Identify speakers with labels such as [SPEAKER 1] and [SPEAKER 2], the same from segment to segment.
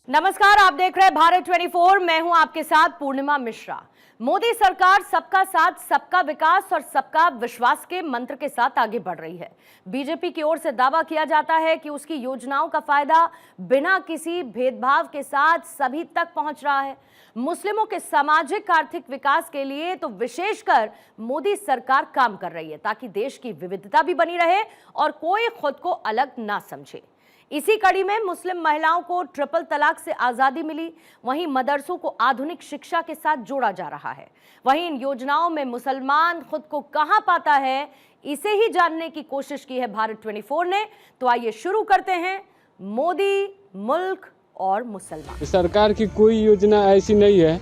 [SPEAKER 1] नमस्कार, आप देख रहे हैं भारत 24। मैं हूं आपके साथ पूर्णिमा मिश्रा। मोदी सरकार सबका साथ, सबका विकास और सबका विश्वास के मंत्र के साथ आगे बढ़ रही है। बीजेपी की ओर से दावा किया जाता है कि उसकी योजनाओं का फायदा बिना किसी भेदभाव के साथ सभी तक पहुंच रहा है। मुस्लिमों के सामाजिक आर्थिक विकास के लिए तो विशेषकर मोदी सरकार काम कर रही है, ताकि देश की विविधता भी बनी रहे और कोई खुद को अलग ना समझे। इसी कड़ी में मुस्लिम महिलाओं को ट्रिपल तलाक से आजादी मिली, वहीं मदरसों को आधुनिक शिक्षा के साथ जोड़ा जा रहा है। वहीं इन योजनाओं में मुसलमान खुद को कहां पाता है, इसे ही जानने की कोशिश की है भारत 24 ने। तो आइए शुरू करते हैं मोदी, मुल्क और मुसलमान।
[SPEAKER 2] सरकार की कोई योजना ऐसी नहीं है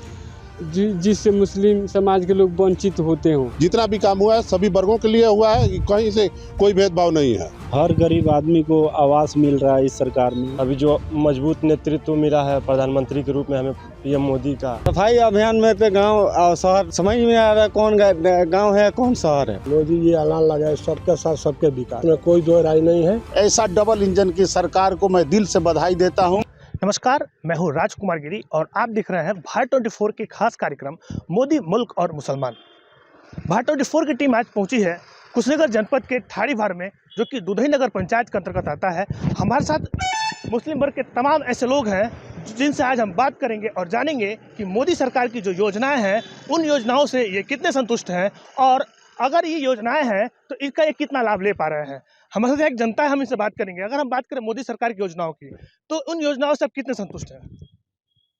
[SPEAKER 2] जिससे मुस्लिम समाज के लोग वंचित होते हों।
[SPEAKER 3] जितना भी काम हुआ है सभी वर्गों के लिए हुआ है, कहीं से कोई भेदभाव नहीं है।
[SPEAKER 4] हर गरीब आदमी को आवास मिल रहा है इस सरकार में।
[SPEAKER 5] अभी जो मजबूत नेतृत्व मिला है प्रधानमंत्री के रूप में हमें पीएम मोदी का।
[SPEAKER 4] सफाई अभियान में तो गांव और शहर समझ में आ रहा है, कौन गांव है कौन शहर है।
[SPEAKER 6] मोदी जी ऐलान लगाए सबके साथ सबके विकास में कोई दो राय नहीं है।
[SPEAKER 3] ऐसा डबल इंजन की सरकार को मैं दिल से बधाई देता हूँ।
[SPEAKER 7] नमस्कार, मैं हूं राजकुमार गिरी और आप देख रहे हैं भारत 24 के खास कार्यक्रम मोदी, मुल्क और मुसलमान। भारत 24 की टीम आज पहुंची है कुशीनगर जनपद के ठाड़ीवार में, जो कि दुधई नगर पंचायत के अंतर्गत आता है। हमारे साथ मुस्लिम वर्ग के तमाम ऐसे लोग हैं जिनसे आज हम बात करेंगे और जानेंगे कि मोदी सरकार की जो योजनाएं हैं उन योजनाओं से ये कितने संतुष्ट हैं, और अगर ये योजनाएं हैं तो इसका ये कितना लाभ ले पा रहे हैं। हमारे साथ एक जनता है, हम इनसे बात करेंगे। अगर हम बात करें मोदी सरकार की योजनाओं की, तो उन योजनाओं से आप कितने संतुष्ट हैं?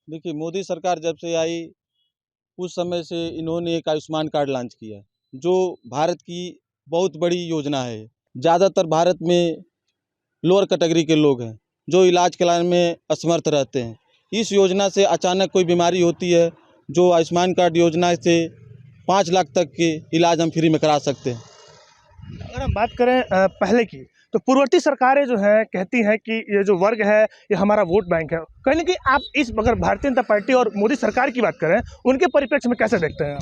[SPEAKER 5] देखिए, मोदी सरकार जब से आई उस समय से इन्होंने एक आयुष्मान कार्ड लॉन्च किया, जो भारत की बहुत बड़ी योजना है। ज़्यादातर भारत में लोअर कैटेगरी के लोग हैं जो इलाज कराने में असमर्थ रहते हैं। इस योजना से अचानक कोई बीमारी होती है, जो आयुष्मान कार्ड योजना से 5 लाख तक के इलाज हम फ्री में करा सकते हैं।
[SPEAKER 7] अगर हम बात करें पहले की, तो पूर्ववर्ती सरकारें जो है कहती हैं कि ये जो वर्ग है ये हमारा वोट बैंक है। कहीं ना कहीं आप इस अगर भारतीय जनता पार्टी और मोदी सरकार की बात करें, उनके परिप्रेक्ष्य में कैसे देखते हैं?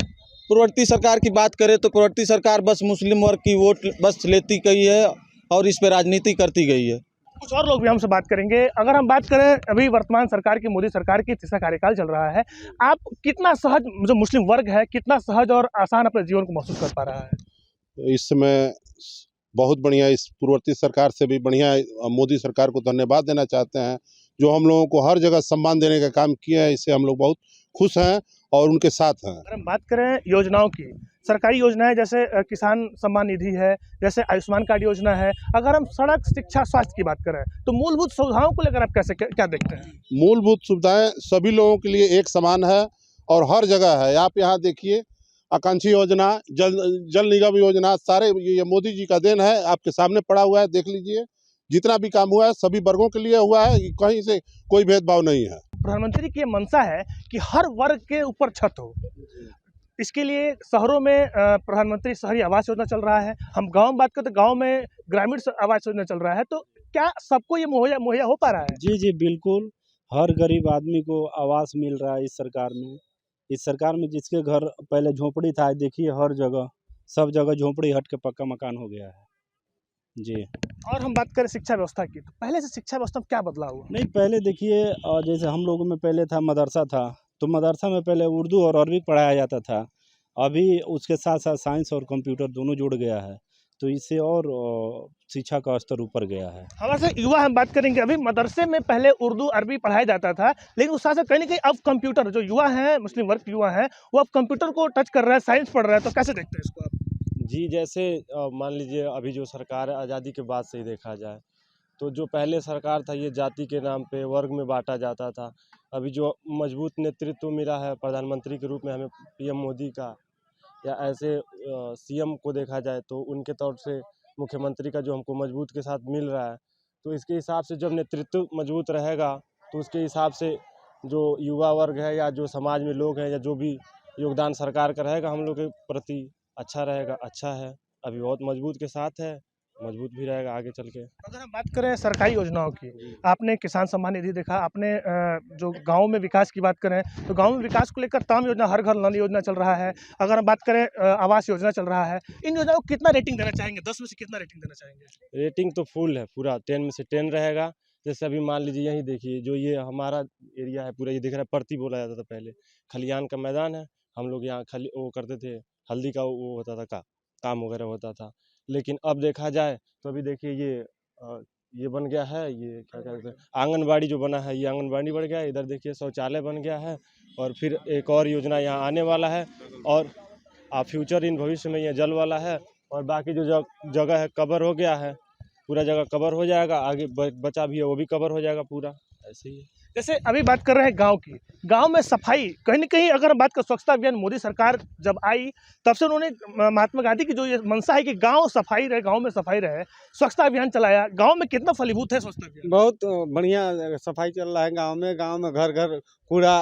[SPEAKER 5] पूर्ववर्ती सरकार की बात करें तो पूर्ववर्ती सरकार बस मुस्लिम वर्ग की वोट बस लेती गई है और इस पर राजनीति करती गई है।
[SPEAKER 7] कुछ और लोग भी हमसे बात करेंगे। अगर हम बात करें अभी वर्तमान सरकार की, मोदी सरकार की तीसरा कार्यकाल चल रहा है, आप कितना सहज, जो मुस्लिम वर्ग है, कितना सहज और आसान अपने जीवन को महसूस कर पा रहा है?
[SPEAKER 3] इस समय बहुत बढ़िया, इस पूर्ववर्ती सरकार से भी बढ़िया मोदी सरकार को धन्यवाद देना चाहते हैं, जो हम लोगों को हर जगह सम्मान देने का काम किया है। इससे हम लोग बहुत खुश हैं और उनके साथ हैं।
[SPEAKER 7] अगर हम बात करें योजनाओं की, सरकारी योजनाएं जैसे किसान सम्मान निधि है, जैसे आयुष्मान कार्ड योजना है, अगर हम सड़क, शिक्षा, स्वास्थ्य की बात करें, तो मूलभूत सुविधाओं को लेकर आप कैसे क्या देखते हैं?
[SPEAKER 3] मूलभूत सुविधाएं सभी लोगों के लिए एक समान है और हर जगह है। आप यहाँ देखिए, आकांक्षी योजना, जल निगम योजना, सारे ये मोदी जी का देन है। आपके सामने पड़ा हुआ है, देख लीजिए। जितना भी काम हुआ है सभी वर्गों के लिए हुआ है, कहीं से कोई भेदभाव नहीं है।
[SPEAKER 7] प्रधानमंत्री की ये मंशा है कि हर वर्ग के ऊपर छत हो। इसके लिए शहरों में प्रधानमंत्री शहरी आवास योजना चल रहा है। हम गांव में बात करते, गांव में ग्रामीण आवास योजना चल रहा है। तो क्या सबको ये मुहैया हो पा रहा है?
[SPEAKER 4] जी बिल्कुल, हर गरीब आदमी को आवास मिल रहा है इस सरकार में। इस सरकार में जिसके घर पहले झोपड़ी था, देखिए हर जगह, सब जगह झोपड़ी हट के पक्का मकान हो गया है जी।
[SPEAKER 7] और हम बात करें शिक्षा व्यवस्था की, तो पहले से शिक्षा व्यवस्था में क्या बदलाव हुआ?
[SPEAKER 4] नहीं, पहले देखिए, जैसे हम लोगों में पहले था मदरसा था, तो मदरसा में पहले उर्दू और अरबी पढ़ाया जाता था। अभी उसके साथ साथ साइंस और कंप्यूटर दोनों जुड़ गया है, तो इससे और शिक्षा का स्तर ऊपर गया है।
[SPEAKER 7] हमारे से युवा हम बात करेंगे। अभी मदरसे में पहले उर्दू अरबी पढ़ाया जाता था, लेकिन उस साथ कहीं ना कहीं अब कंप्यूटर, जो युवा हैं, मुस्लिम वर्ग के युवा हैं, वो अब कंप्यूटर को टच कर रहा है, साइंस पढ़ रहा है। तो कैसे देखते हैं इसको आप?
[SPEAKER 5] जी, जैसे मान लीजिए अभी जो सरकार है, आज़ादी के बाद से ही देखा जाए तो जो पहले सरकार था ये जाति के नाम पे वर्ग में बांटा जाता था। अभी जो मजबूत नेतृत्व मिला है प्रधानमंत्री के रूप में हमें पीएम मोदी का, या ऐसे सीएम को देखा जाए तो उनके तौर से मुख्यमंत्री का जो हमको मजबूत के साथ मिल रहा है, तो इसके हिसाब से जब नेतृत्व मजबूत रहेगा तो उसके हिसाब से जो युवा वर्ग है या जो समाज में लोग हैं या जो भी योगदान सरकार का रहेगा हम लोग के प्रति अच्छा रहेगा। अच्छा है, अभी बहुत मजबूत के साथ है, मजबूत भी रहेगा आगे चल के।
[SPEAKER 7] अगर हम बात करें सरकारी योजनाओं की, आपने किसान सम्मान निधि देखा, आपने जो गांव में विकास की बात करें तो गांव में विकास को लेकर तमाम योजना, हर घर नल योजना चल रहा है। अगर हम बात करें आवास योजना चल रहा है। इन योजनाओं को कितना रेटिंग देना चाहेंगे? 10 में से कितना रेटिंग देना चाहेंगे?
[SPEAKER 5] रेटिंग तो फुल है, पूरा 10 में से 10 रहेगा। जैसे अभी मान लीजिए यहीं देखिए, जो ये हमारा एरिया है पूरा, ये दिख रहा है, परती बोला जाता था पहले, खलियान का मैदान है। हम लोग यहाँ वो करते थे, हल्दी का वो होता था, काम वगैरह होता था। लेकिन अब देखा जाए तो अभी देखिए ये बन गया है, ये क्या कहते हैं, आंगनबाड़ी जो बना है, ये आंगनबाड़ी बन गया है। इधर देखिए शौचालय बन गया है, और फिर एक और योजना यहाँ आने वाला है, और फ्यूचर इन भविष्य में ये जल वाला है। और बाकी जो जगह है कवर हो गया है, पूरा जगह कवर हो जाएगा, आगे बचा भी है वो भी कवर हो जाएगा पूरा, ऐसे ही है।
[SPEAKER 7] जैसे अभी बात कर रहे हैं गांव की, गांव में सफाई कहीं न कहीं, अगर हम बात करें स्वच्छता अभियान, मोदी सरकार जब आई तब से उन्होंने महात्मा गांधी की जो ये मंशा है कि गांव सफाई रहे, गांव में सफाई रहे, स्वच्छता अभियान चलाया। गांव में कितना फलीभूत है स्वच्छता अभियान?
[SPEAKER 2] बहुत बढ़िया सफाई चल रहा है गांव में घर घर कूड़ा,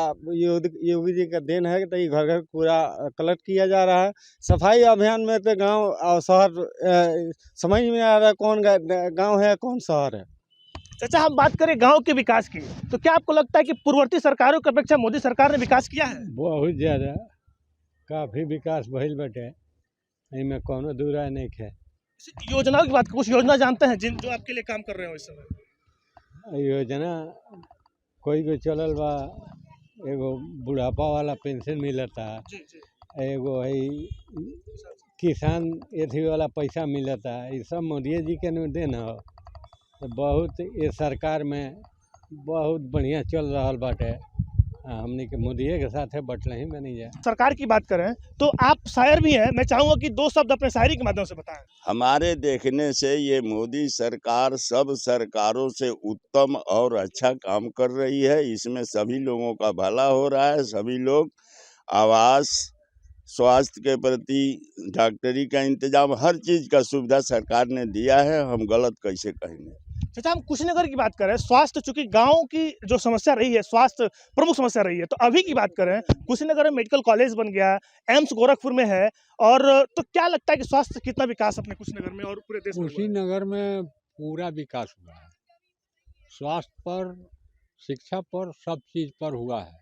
[SPEAKER 2] योगी जी का देन है तो ये घर घर कूड़ा कलेक्ट किया जा रहा है। सफाई अभियान में तो गांव और शहर समझ में आ रहा है कौन गांव है कौन शहर है।
[SPEAKER 7] चाचा, हम बात करें गांव के विकास की, तो क्या आपको लगता है कि पूर्ववर्ती सरकारों की अपेक्षा मोदी सरकार ने विकास किया है?
[SPEAKER 2] बहुत ज़्यादा, काफ़ी विकास भइल बाटे, इनमें कोनो दूरा नहीं है।
[SPEAKER 7] योजनाओं की बात, कुछ योजना जानते हैं जो आपके लिए काम कर रहे हो इस समय?
[SPEAKER 2] योजना कोई चलल बा, एगो बुढ़ापा वाला पेंशन मिलता, एगो है किसान एथी वाला पैसा मिलता, ये सब मोदी जी के न देन ह। बहुत ये सरकार में बहुत बढ़िया चल रहा बाटे, हमने के मोदी के साथ है बटले ही में नहीं जाए।
[SPEAKER 7] सरकार की बात करें तो आप शायर भी हैं, मैं चाहूंगा कि 2 शब्द अपने शायरी के माध्यम से बताएं।
[SPEAKER 8] हमारे देखने से ये मोदी सरकार सब सरकारों से उत्तम और अच्छा काम कर रही है। इसमें सभी लोगों का भला हो रहा है। सभी लोग आवास, स्वास्थ्य के प्रति, डॉक्टरी का इंतजाम, हर चीज़ का सुविधा सरकार ने दिया है। हम गलत कैसे कहेंगे।
[SPEAKER 7] चाचा, हम कुशीनगर की बात करें, स्वास्थ्य, चूंकि गांव की जो समस्या रही है, स्वास्थ्य प्रमुख समस्या रही है, तो अभी की बात करें, कुशीनगर में मेडिकल कॉलेज बन गया, एम्स गोरखपुर में है, और तो क्या लगता है कि स्वास्थ्य कितना विकास अपने कुशीनगर में और पूरे देश में?
[SPEAKER 2] कुशीनगर में पूरा विकास हुआ है, स्वास्थ्य पर, शिक्षा पर, सब चीज़ पर हुआ है।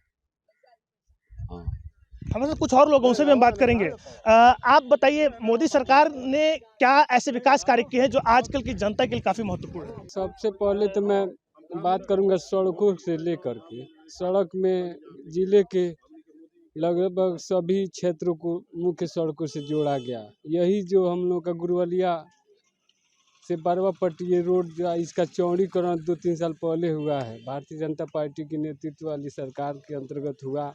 [SPEAKER 2] हाँ,
[SPEAKER 7] हमारे साथ कुछ और लोगों से भी हम बात करेंगे। आप बताइए, मोदी सरकार ने क्या ऐसे विकास कार्य किए हैं जो आजकल की जनता के लिए काफ़ी महत्वपूर्ण है?
[SPEAKER 2] सबसे पहले तो मैं बात करूंगा सड़कों से लेकर के, सड़क में जिले के लगभग सभी क्षेत्रों को मुख्य सड़कों से जोड़ा गया। यही जो हम लोग का गुरुवलिया से बरवापट्टी रोड जो है, इसका चौड़ीकरण 2-3 साल पहले हुआ है, भारतीय जनता पार्टी की नेतृत्व वाली सरकार के अंतर्गत हुआ।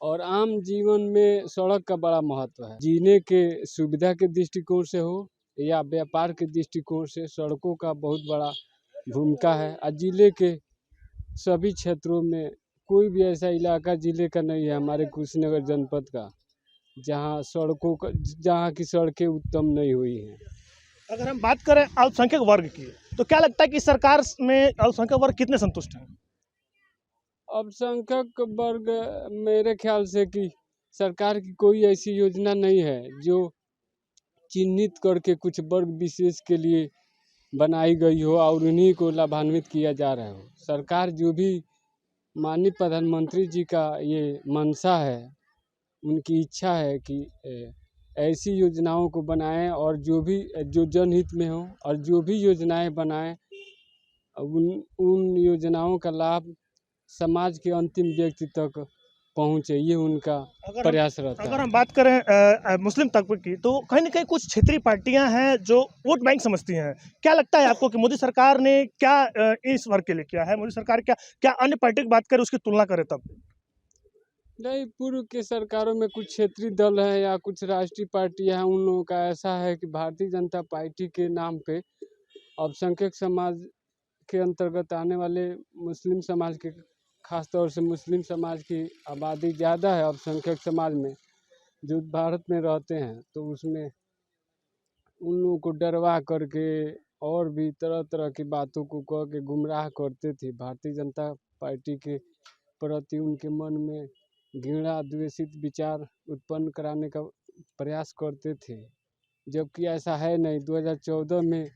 [SPEAKER 2] और आम जीवन में सड़क का बड़ा महत्व है, जीने के सुविधा के दृष्टिकोण से हो या व्यापार के दृष्टिकोण से सड़कों का बहुत बड़ा भूमिका है। और जिले के सभी क्षेत्रों में कोई भी ऐसा इलाका जिले का नहीं है हमारे कुशीनगर जनपद का जहाँ की सड़कें उत्तम नहीं हुई हैं।
[SPEAKER 7] अगर हम बात करें अल्पसंख्यक वर्ग की, तो क्या लगता है कि सरकार में अल्पसंख्यक वर्ग कितने संतुष्ट हैं?
[SPEAKER 2] अल्पसंख्यक वर्ग, मेरे ख्याल से कि सरकार की कोई ऐसी योजना नहीं है जो चिन्हित करके कुछ वर्ग विशेष के लिए बनाई गई हो और उन्हीं को लाभान्वित किया जा रहा हो। सरकार जो भी माननीय प्रधानमंत्री जी का ये मंशा है, उनकी इच्छा है कि ऐसी योजनाओं को बनाएं और जो जनहित में हो और जो भी योजनाएं बनाएं, उन योजनाओं का लाभ समाज के अंतिम व्यक्ति तक पहुँचे, ये उनका प्रयास रहता है।
[SPEAKER 7] अगर हम बात करें मुस्लिम तबके की, तो कहीं ना कहीं कुछ क्षेत्रीय पार्टियां हैं जो वोट बैंक समझती हैं। क्या लगता है आपको कि मोदी सरकार ने क्या इस वर्ग के लिए किया है? मोदी सरकार क्या अन्य पार्टी की बात करें, उसकी तुलना करें तब?
[SPEAKER 2] नहीं, पूर्व के सरकारों में कुछ क्षेत्रीय दल है या कुछ राष्ट्रीय पार्टियां हैं, उन लोगों का ऐसा है कि भारतीय जनता पार्टी के नाम पे अल्पसंख्यक समाज के अंतर्गत आने वाले मुस्लिम समाज के, खास तौर से मुस्लिम समाज की आबादी ज़्यादा है अल्पसंख्यक समाज में जो भारत में रहते हैं, तो उसमें उन लोगों को डरवा करके और भी तरह तरह की बातों को कह के गुमराह करते थे। भारतीय जनता पार्टी के प्रति उनके मन में घृणा, द्वेषित विचार उत्पन्न कराने का प्रयास करते थे, जबकि ऐसा है नहीं। 2014 में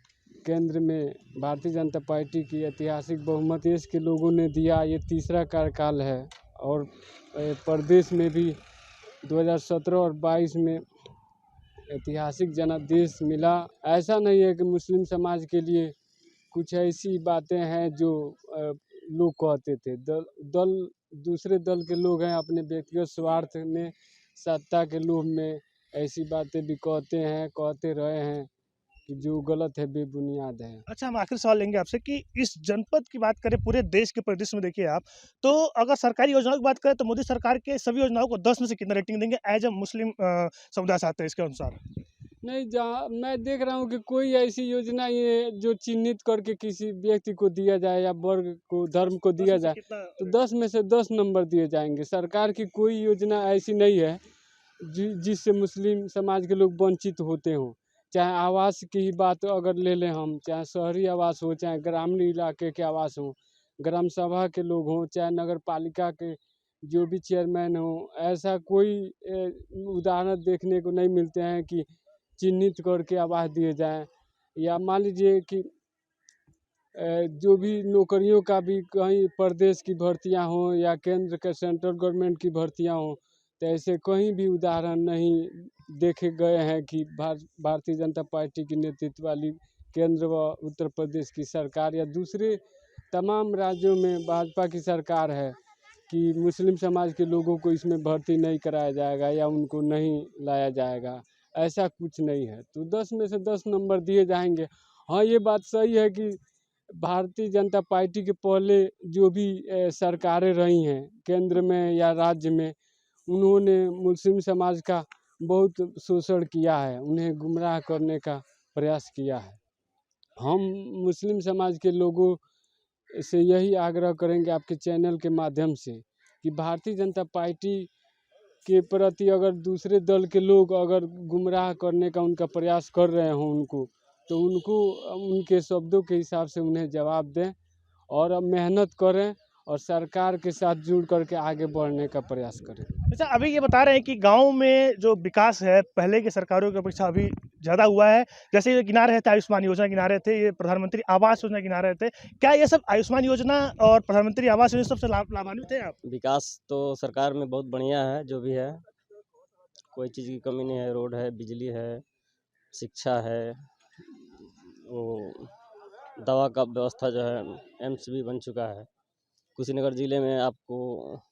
[SPEAKER 2] केंद्र में भारतीय जनता पार्टी की ऐतिहासिक बहुमत देश के लोगों ने दिया, ये तीसरा कार्यकाल है। और प्रदेश में भी 2017 और 22 में ऐतिहासिक जनादेश मिला। ऐसा नहीं है कि मुस्लिम समाज के लिए कुछ ऐसी बातें हैं जो लोग कहते थे। दल दूसरे दल के लोग हैं, अपने व्यक्तिगत स्वार्थ में, सत्ता के लोभ में ऐसी बातें भी कहते हैं, कहते रहे हैं कि जो गलत है, बेबुनियाद है।
[SPEAKER 7] अच्छा, हम आखिरी सवाल लेंगे आपसे कि इस जनपद की बात करें, पूरे देश के परिदृश्य में देखिए आप, तो अगर सरकारी योजनाओं की बात करें तो मोदी सरकार के सभी योजनाओं को 10 में से कितना रेटिंग देंगे एज ए मुस्लिम समुदाय से आते हैं इसके अनुसार?
[SPEAKER 2] नहीं, जहाँ मैं देख रहा हूँ कि कोई ऐसी योजना ये जो चिन्हित करके किसी व्यक्ति को दिया जाए या वर्ग को, धर्म को दिया जाए, तो 10 में से 10 नंबर दिए जाएंगे। सरकार की कोई योजना ऐसी नहीं है जिससे मुस्लिम समाज के लोग वंचित होते हों। चाहे आवास की ही बात अगर ले लें हम, चाहे शहरी आवास हो, चाहे ग्रामीण इलाके के आवास हो, ग्राम सभा के लोग हों, चाहे नगर पालिका के जो भी चेयरमैन हो, ऐसा कोई उदाहरण देखने को नहीं मिलते हैं कि चिन्हित करके आवास दिए जाएं। या मान लीजिए कि जो भी नौकरियों का भी कहीं प्रदेश की भर्तियां हों या केंद्र के सेंट्रल गवर्नमेंट की भर्तियां हों, तो ऐसे कहीं भी उदाहरण नहीं देखे गए हैं कि भारतीय जनता पार्टी की नेतृत्व वाली केंद्र व उत्तर प्रदेश की सरकार या दूसरे तमाम राज्यों में भाजपा की सरकार है कि मुस्लिम समाज के लोगों को इसमें भर्ती नहीं कराया जाएगा या उनको नहीं लाया जाएगा। ऐसा कुछ नहीं है, तो 10 में से 10 नंबर दिए जाएंगे। हाँ, ये बात सही है कि भारतीय जनता पार्टी के पहले जो भी सरकारें रही हैं केंद्र में या राज्य में, उन्होंने मुस्लिम समाज का बहुत शोषण किया है, उन्हें गुमराह करने का प्रयास किया है। हम मुस्लिम समाज के लोगों से यही आग्रह करेंगे आपके चैनल के माध्यम से कि भारतीय जनता पार्टी के प्रति अगर दूसरे दल के लोग अगर गुमराह करने का उनका प्रयास कर रहे हों उनको, तो उनको उनके शब्दों के हिसाब से उन्हें जवाब दें और अब मेहनत करें और सरकार के साथ जुड़ करके आगे बढ़ने का प्रयास करें।
[SPEAKER 7] अच्छा, अभी ये बता रहे हैं कि गांव में जो विकास है पहले की सरकारों की अपेक्षा अभी ज़्यादा हुआ है। जैसे ये गिना रहे थे, आयुष्मान योजना गिना रहे थे, ये प्रधानमंत्री आवास योजना गिना रहे थे, क्या ये सब आयुष्मान योजना और प्रधानमंत्री आवास योजना सबसे लाभान्वित है आप?
[SPEAKER 9] विकास तो सरकार में बहुत बढ़िया है, जो भी है कोई चीज़ की कमी नहीं है। रोड है, बिजली है, शिक्षा है, वो दवा का व्यवस्था जो है, एम्स भी बन चुका है। कुशीनगर ज़िले में आपको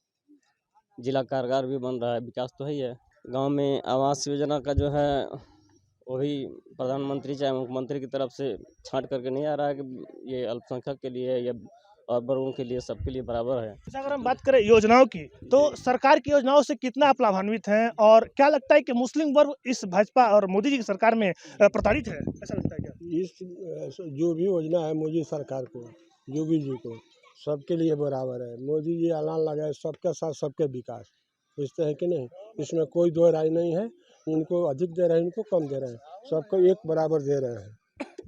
[SPEAKER 9] जिला कारागार भी बन रहा है, विकास तो है ही है। गांव में आवास योजना का जो है वो भी प्रधानमंत्री चाहे मुख्यमंत्री की तरफ से छांट करके नहीं आ रहा है कि ये अल्पसंख्यक के लिए या और वर्गों के लिए, सबके लिए बराबर है।
[SPEAKER 7] अच्छा, अगर हम बात करें योजनाओं की, तो सरकार की योजनाओं से कितना आप लाभान्वित हैं और क्या लगता है कि मुस्लिम वर्ग इस भाजपा और मोदी जी की सरकार में प्रताड़ित है, ऐसा लगता है क्या?
[SPEAKER 6] इस जो भी योजना है मोदी सरकार को, योगी जी को, सबके लिए बराबर है। मोदी जी ऐलान लगाए सबके साथ सबके विकास, पूछते हैं कि नहीं, इसमें कोई दो राय नहीं है। इनको अधिक दे रहे हैं, इनको कम दे रहे हैं, सबको एक बराबर दे रहे हैं।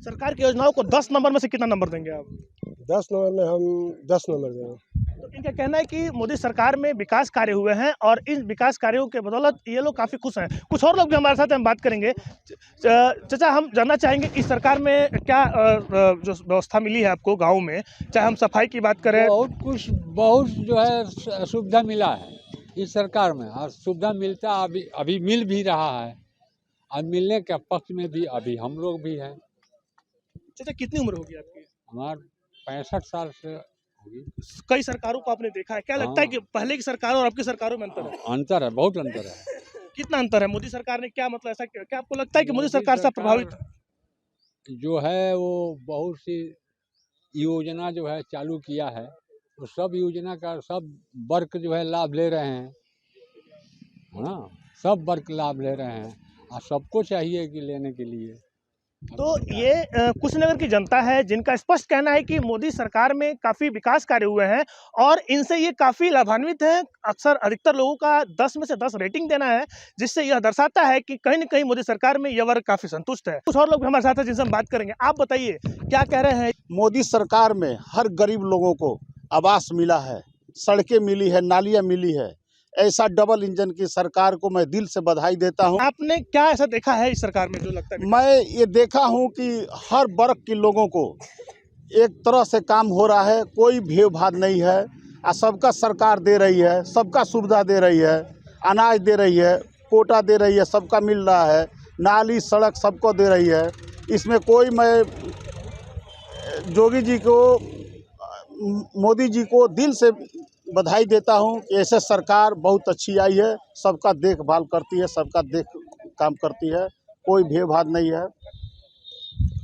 [SPEAKER 7] सरकार की योजनाओं को 10 नंबर में से कितना नंबर देंगे आप?
[SPEAKER 6] 10 नंबर में हम 10 नंबर देंगे।
[SPEAKER 7] तो इनका कहना है कि मोदी सरकार में विकास कार्य हुए हैं और इन विकास कार्यों के बदौलत ये लोग काफ़ी खुश हैं। कुछ और लोग भी हमारे साथ हैं, हम बात करेंगे। चाचा, हम जानना चाहेंगे कि सरकार में क्या जो व्यवस्था मिली है आपको गाँव में, चाहे हम सफाई की बात करें,
[SPEAKER 10] बहुत जो है सुविधा मिला है इस सरकार में, और सुविधा मिलता अभी मिल भी रहा है, और मिलने के पक्ष में भी अभी हम लोग भी हैं।
[SPEAKER 7] चाचा, कितनी उम्र होगी आपकी?
[SPEAKER 10] हमारे 65 साल से होगी।
[SPEAKER 7] कई सरकारों को आपने देखा है, क्या लगता है कि पहले की सरकारों और अब की सरकारों में अंतर है?
[SPEAKER 10] अंतर है, बहुत अंतर है।
[SPEAKER 7] कितना अंतर है? मोदी सरकार ने क्या मतलब ऐसा क्या आपको लगता है कि मोदी सरकार से प्रभावित
[SPEAKER 10] जो है वो बहुत सी योजना जो है चालू किया है, तो सब योजना का सब वर्ग जो है लाभ ले रहे हैं, है ना, सब वर्ग लाभ ले रहे हैं और सबको चाहिए कि लेने के लिए।
[SPEAKER 7] तो ये कुशीनगर की जनता है जिनका स्पष्ट कहना है कि मोदी सरकार में काफ़ी विकास कार्य हुए हैं और इनसे ये काफ़ी लाभान्वित हैं। अक्सर अधिकतर लोगों का 10 में से 10 रेटिंग देना है, जिससे यह दर्शाता है कि कहीं न कहीं मोदी सरकार में यह वर्ग काफ़ी संतुष्ट है। कुछ और लोग भी हमारे साथ हैं जिनसे हम बात करेंगे। आप बताइए क्या कह रहे हैं?
[SPEAKER 11] मोदी सरकार में हर गरीब लोगों को आवास मिला है, सड़कें मिली है, नालियाँ मिली है। ऐसा डबल इंजन की सरकार को मैं दिल से बधाई देता हूं।
[SPEAKER 7] आपने क्या ऐसा देखा है इस सरकार में जो लगता है?
[SPEAKER 11] मैं ये देखा हूं कि हर वर्ग के लोगों को एक तरह से काम हो रहा है, कोई भेदभाव नहीं है, सबका सरकार दे रही है, सबका सुविधा दे रही है, अनाज दे रही है, कोटा दे रही है, सबका मिल रहा है, नाली सड़क सबको दे रही है। इसमें कोई मैं जोगी जी को मोदी जी को दिल से बधाई देता हूँ कि ऐसे सरकार बहुत अच्छी आई है, सबका देखभाल करती है, सबका काम करती है, कोई भेदभाव नहीं है।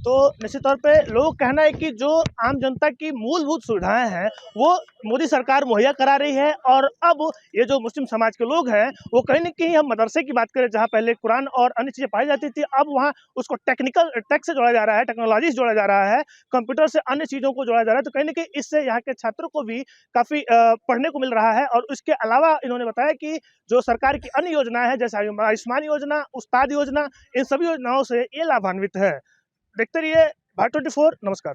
[SPEAKER 7] तो निश्चित तौर पे लोगों का कहना है कि जो आम जनता की मूलभूत सुविधाएं हैं वो मोदी सरकार मुहैया करा रही है। और अब ये जो मुस्लिम समाज के लोग हैं वो कहीं ना कहीं, हम मदरसे की बात करें जहां पहले कुरान और अन्य चीज़ें पाई जाती थी, अब वहां उसको टेक से जोड़ा जा रहा है, टेक्नोलॉजी से जोड़ा जा रहा है, कंप्यूटर से अन्य चीज़ों को जोड़ा जा रहा है। तो कहीं ना कहीं इससे यहाँ के छात्रों को भी काफ़ी पढ़ने को मिल रहा है। और उसके अलावा इन्होंने बताया कि जो सरकार की अन्य योजनाएं हैं जैसे आयुष्मान योजना, उस्ताद योजना, इन सभी योजनाओं से ये लाभान्वित है। देखते रहिए भारत 24। नमस्कार।